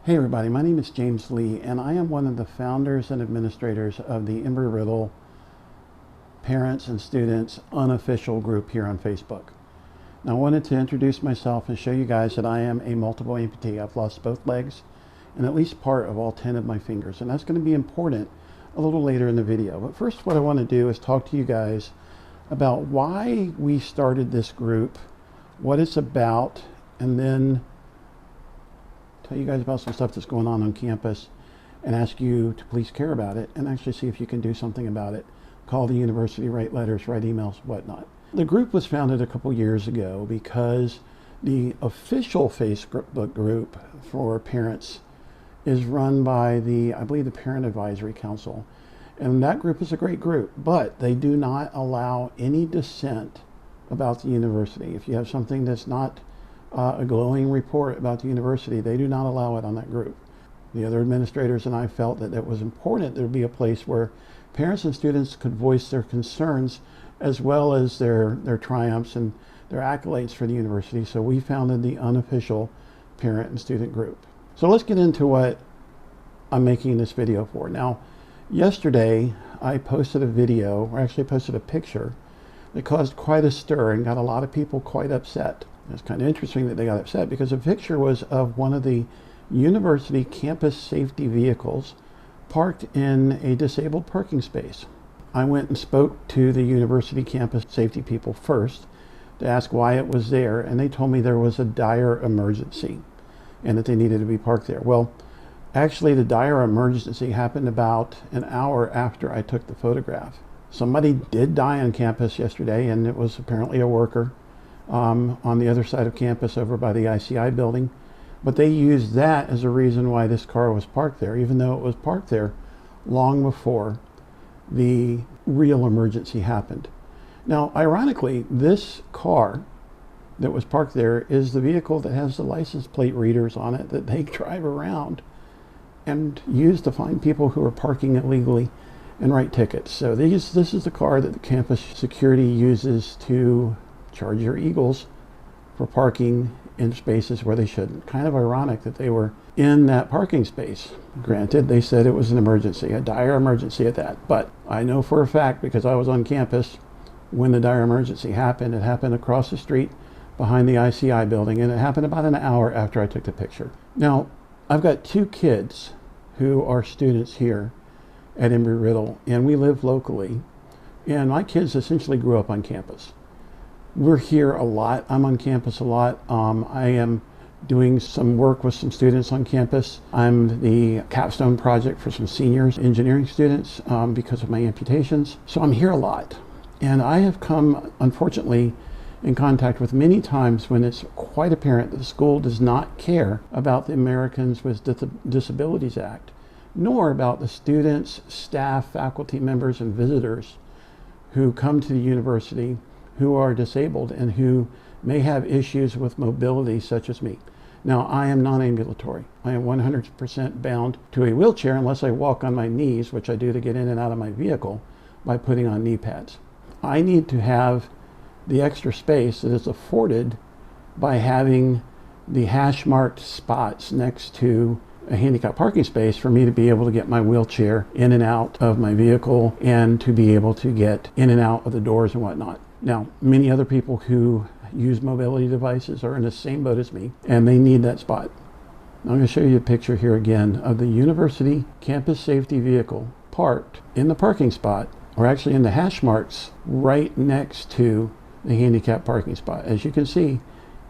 Hey everybody, my name is James Lee and I am one of the founders and administrators of the Embry Riddle Parents and Students unofficial group here on Facebook. Now I wanted to introduce myself and show you guys that I am a multiple amputee. I've lost both legs and at least part of all 10 of my fingers, and that's going to be important a little later in the video. But first, what I want to do is talk to you guys about why we started this group, what it's about, and then tell you guys about some stuff that's going on campus and ask you to please care about it and actually see if you can do something about it. Call the university, write letters, write emails, whatnot. The group was founded a couple years ago because the official Facebook group for parents is run by I believe the Parent Advisory Council. And that group is a great group, but they do not allow any dissent about the university. If you have something that's not a glowing report about the university, they do not allow it on that group. The other administrators and I felt that it was important there would be a place where parents and students could voice their concerns as well as their triumphs and their accolades for the university. So we founded the unofficial parent and student group. So let's get into what I'm making this video for. Now, yesterday I posted a video, or actually posted a picture, that caused quite a stir and got a lot of people quite upset. It's kind of interesting that they got upset because the picture was of one of the university campus safety vehicles parked in a disabled parking space. I went and spoke to the university campus safety people first to ask why it was there, and they told me there was a dire emergency and that they needed to be parked there. Well, actually the dire emergency happened about an hour after I took the photograph. Somebody did die on campus yesterday, and it was apparently a worker on the other side of campus over by the ICI building. But they used that as a reason why this car was parked there, even though it was parked there long before the real emergency happened. Now, ironically, this car that was parked there is the vehicle that has the license plate readers on it that they drive around and use to find people who are parking illegally and write tickets. So this is the car that the campus security uses to charge your eagles for parking in spaces where they shouldn't. Kind of ironic that they were in that parking space. Granted, they said it was an emergency, a dire emergency at that. But I know for a fact, because I was on campus when the dire emergency happened, it happened across the street behind the ICI building, and it happened about an hour after I took the picture. Now, I've got two kids who are students here at Embry Riddle, and we live locally, and my kids essentially grew up on campus. We're here a lot. I'm on campus a lot. I am doing some work with some students on campus. I'm the capstone project for some seniors engineering students because of my amputations. So I'm here a lot. And I have come, unfortunately, in contact with many times when it's quite apparent that the school does not care about the Americans with Disabilities Act, nor about the students, staff, faculty members, and visitors who come to the university who are disabled and who may have issues with mobility, such as me. Now, I am non-ambulatory. I am 100% bound to a wheelchair unless I walk on my knees, which I do to get in and out of my vehicle by putting on knee pads. I need to have the extra space that is afforded by having the hash-marked spots next to a handicap parking space for me to be able to get my wheelchair in and out of my vehicle and to be able to get in and out of the doors and whatnot. Now, many other people who use mobility devices are in the same boat as me, and they need that spot. I'm going to show you a picture here again of the university campus safety vehicle parked in the parking spot, or actually in the hash marks right next to the handicap parking spot. As you can see,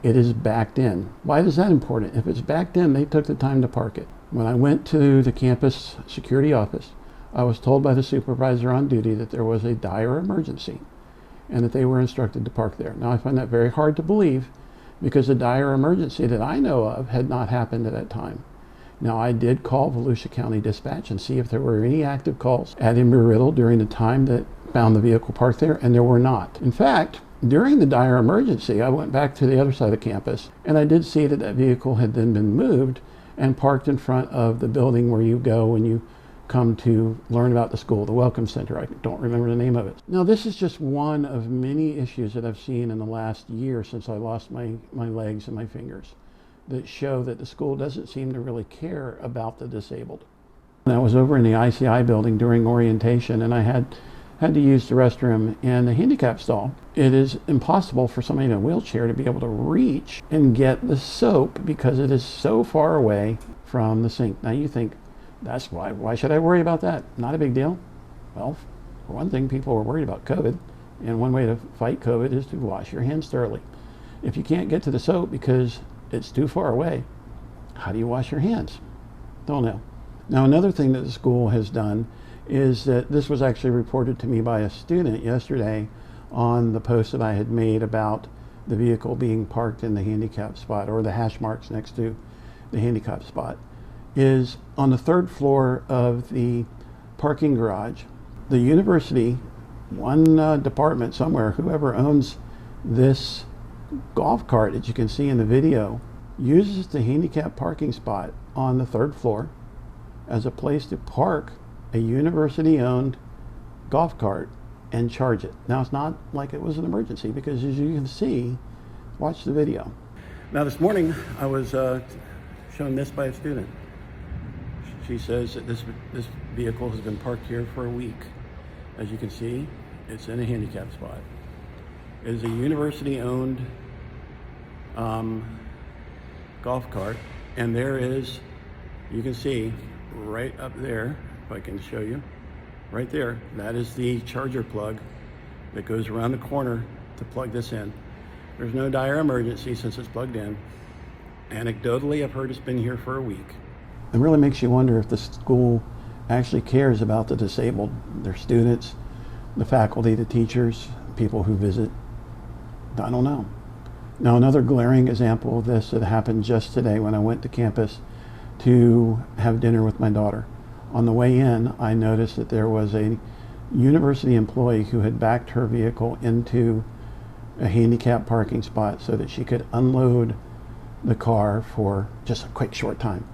it is backed in. Why is that important? If it's backed in, they took the time to park it. When I went to the campus security office, I was told by the supervisor on duty that there was a dire emergency and that they were instructed to park there. Now, I find that very hard to believe because the dire emergency that I know of had not happened at that time. Now, I did call Volusia County Dispatch and see if there were any active calls at Embry Riddle during the time that found the vehicle parked there, and there were not. In fact, during the dire emergency, I went back to the other side of campus, and I did see that that vehicle had then been moved and parked in front of the building where you go when you come to learn about the school, the Welcome Center. I don't remember the name of it. Now, this is just one of many issues that I've seen in the last year since I lost my legs and my fingers. that show that the school doesn't seem to really care about the disabled. I was over in the ICI building during orientation, and I had to use the restroom in the handicap stall. It is impossible for somebody in a wheelchair to be able to reach and get the soap because it is so far away from the sink. Now you think, that's why should I worry about that? Not a big deal. Well, for one thing, people are worried about COVID, and one way to fight COVID is to wash your hands thoroughly. If you can't get to the soap because it's too far away, how do you wash your hands? Don't know. Now, another thing that the school has done is that this was actually reported to me by a student yesterday on the post that I had made about the vehicle being parked in the handicap spot, or the hash marks next to the handicap spot, is on the 3rd floor of the parking garage. The university, one department somewhere, whoever owns this golf cart that you can see in the video, uses the handicap parking spot on the 3rd floor as a place to park a university-owned golf cart and charge it. Now, it's not like it was an emergency, because as you can see, watch the video. Now, this morning I was shown this by a student. She says that this vehicle has been parked here for a week. As you can see, it's in a handicap spot. It is a university-owned golf cart, and there is, you can see right up there, if I can show you, right there, that is the charger plug that goes around the corner to plug this in. There's no dire emergency since it's plugged in. Anecdotally, I've heard it's been here for a week. It really makes you wonder if the school actually cares about the disabled, their students, the faculty, the teachers, people who visit. I don't know. Now, another glaring example of this that happened just today when I went to campus to have dinner with my daughter. On the way in, I noticed that there was a university employee who had backed her vehicle into a handicap parking spot so that she could unload the car for just a quick short time.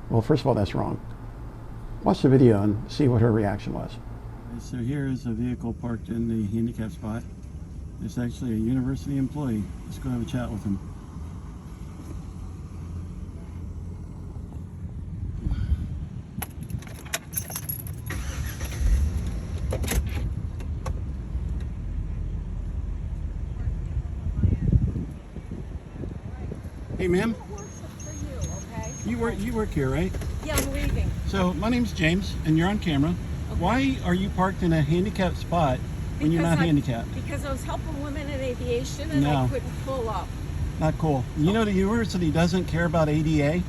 Well, first of all, that's wrong. Watch the video and see what her reaction was. So here is a vehicle parked in the handicap spot. It's actually a university employee. Let's go have a chat with him. Hey, ma'am. You work here, right? Yeah, I'm leaving. So my name's James, and you're on camera. Okay. Why are you parked in a handicapped spot when you're not handicapped? Because I was helping women in aviation, and I couldn't pull up. Not cool. You know, the university doesn't care about ADA,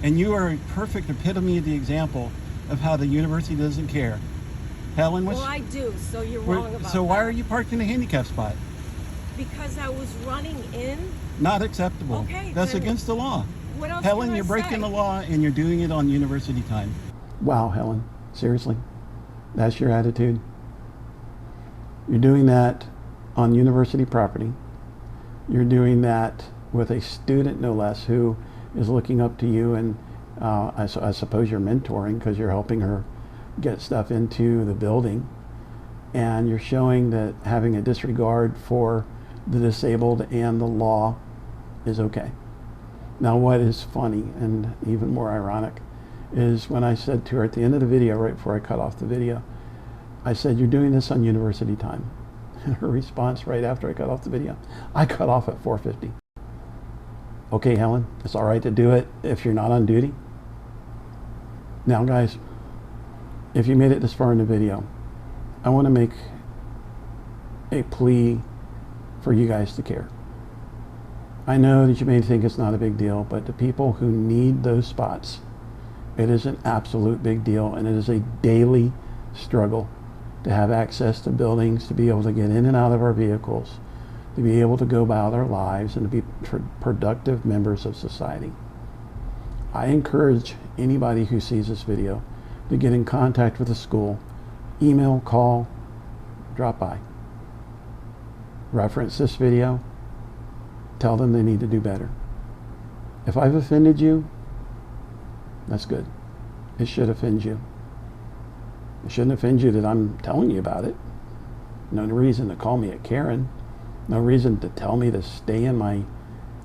and you are a perfect epitome of the example of how the university doesn't care. Helen, well, I do, so you're wrong about that. So why are you parked in a handicap spot? Because I was running in. Not acceptable. Okay. That's against the law. What else Helen, you're breaking the law, and you're doing it on university time. Wow, Helen. Seriously? That's your attitude? You're doing that on university property. You're doing that with a student, no less, who is looking up to you, and I suppose you're mentoring because you're helping her get stuff into the building. And you're showing that having a disregard for the disabled and the law is okay. Now, what is funny and even more ironic is when I said to her at the end of the video, right before I cut off the video, I said, "You're doing this on university time." And her response right after I cut off the video, "I cut off at 4:50. Okay, Helen, it's all right to do it if you're not on duty. Now, guys, if you made it this far in the video, I want to make a plea for you guys to care. I know that you may think it's not a big deal, but the people who need those spots, it is an absolute big deal, and it is a daily struggle to have access to buildings, to be able to get in and out of our vehicles, to be able to go about our lives, and to be productive members of society. I encourage anybody who sees this video to get in contact with the school, email, call, drop by. Reference this video. Tell them they need to do better. If I've offended you, that's good. It should offend you. It shouldn't offend you that I'm telling you about it. No reason to call me a Karen. No reason to tell me to stay in my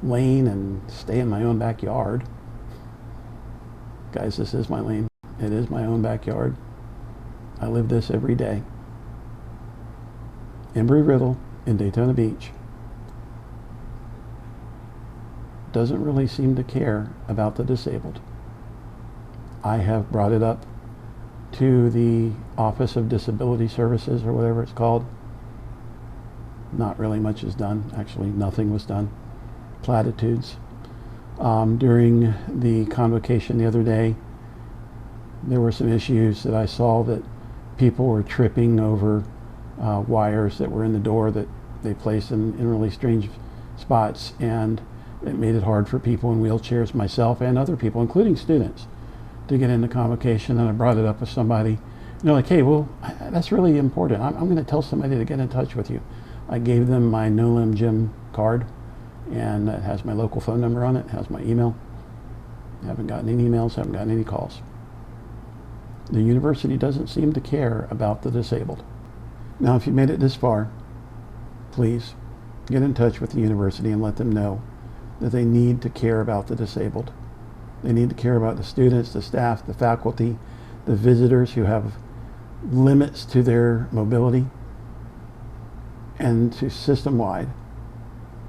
lane and stay in my own backyard. Guys, this is my lane. It is my own backyard. I live this every day. Embry Riddle in Daytona Beach doesn't really seem to care about the disabled. I have brought it up to the Office of Disability Services, or whatever it's called. Not really much is done. Actually, nothing was done. Platitudes. During the convocation the other day, there were some issues that I saw that people were tripping over wires that were in the door that they placed in really strange spots, and it made it hard for people in wheelchairs, myself and other people, including students, to get into convocation. And I brought it up with somebody, and they're like, hey, well, that's really important. I'm going to tell somebody to get in touch with you. I gave them my No Limb Gym card, and it has my local phone number on it, has my email. Haven't gotten any emails, haven't gotten any calls. The university doesn't seem to care about the disabled. Now, if you made it this far, please get in touch with the university and let them know that they need to care about the disabled. They need to care about the students, the staff, the faculty, the visitors who have limits to their mobility, and to system-wide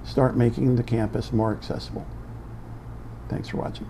start making the campus more accessible. Thanks for watching.